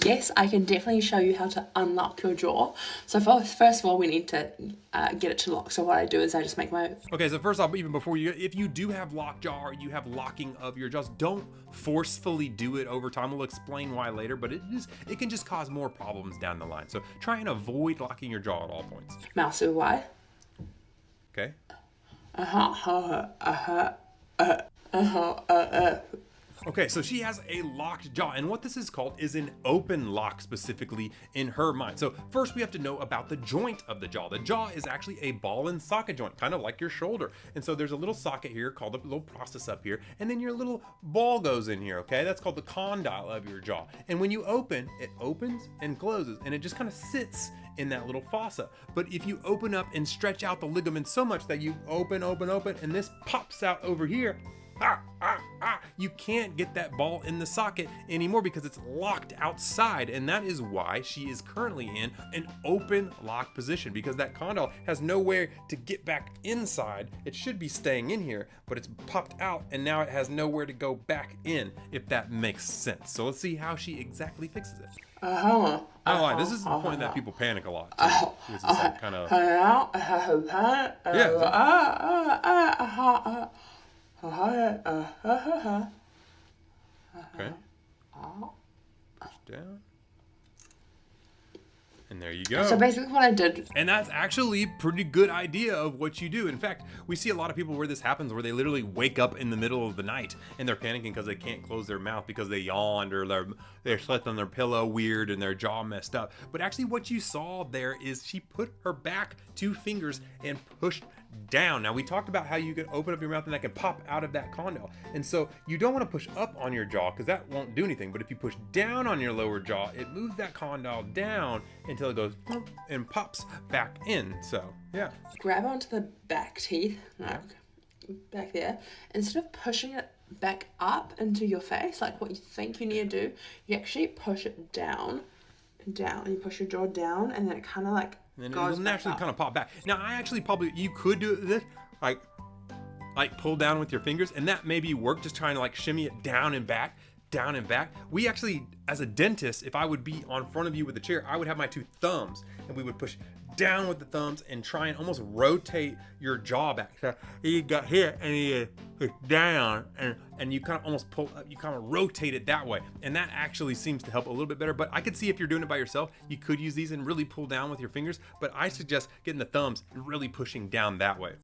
Yes, I can definitely show you how to unlock your jaw. So first of all, we need to get it to lock. So what I do is I just make my... Okay, so first off, even before you, if you do have lockjaw or you have locking of your jaws, don't forcefully do it over time. We'll explain why later, but it can just cause more problems down the line. So try and avoid locking your jaw at all points. Mouse with Y. Okay. Okay, so she has a locked jaw, and what this is called is an open lock, specifically in her mind. So first we have to know about the joint of the jaw. The jaw is actually a ball and socket joint, kind of like your shoulder. And so there's a little socket here called a little process up here, and then your little ball goes in here, okay? That's called the condyle of your jaw. And when you open, it opens and closes, and it just kind of sits in that little fossa. But if you open up and stretch out the ligament so much that you open, and this pops out over here, you can't get that ball in the socket anymore because it's locked outside, and that is why she is currently in an open lock position, because that condyle has nowhere to get back inside. It should be staying in here, but it's popped out and now it has nowhere to go back in, if that makes sense. So let's see how she exactly fixes it. This is the point that people panic a lot too, because it's like kind of okay. Push down. And there you go. So basically what I did... And that's actually a pretty good idea of what you do. In fact, we see a lot of people where this happens, where they literally wake up in the middle of the night and they're panicking because they can't close their mouth because they yawned, or they're slept on their pillow weird and their jaw messed up. But actually what you saw there is she put her back 2 fingers and pushed down. Now we talked about how you can open up your mouth and that can pop out of that condyle. And so you don't want to push up on your jaw because that won't do anything. But if you push down on your lower jaw, it moves that condyle down until it goes and pops back in. So yeah. Grab onto the back teeth, like back there. Instead of pushing it back up into your face, like what you think you need to do, you actually push it down. And you push your jaw down, and then it kind of like and then it'll naturally kind of pop back. Now, I actually you could do this, like pull down with your fingers, and that maybe work, just trying to like shimmy it down and back. We actually, as a dentist, if I would be on front of you with the chair, I would have my 2 thumbs, and we would push down with the thumbs and try and almost rotate your jaw back. So you got here and you push down, and you kind of almost pull up, you kind of rotate it that way. And that actually seems to help a little bit better. But I could see if you're doing it by yourself, you could use these and really pull down with your fingers. But I suggest getting the thumbs and really pushing down that way.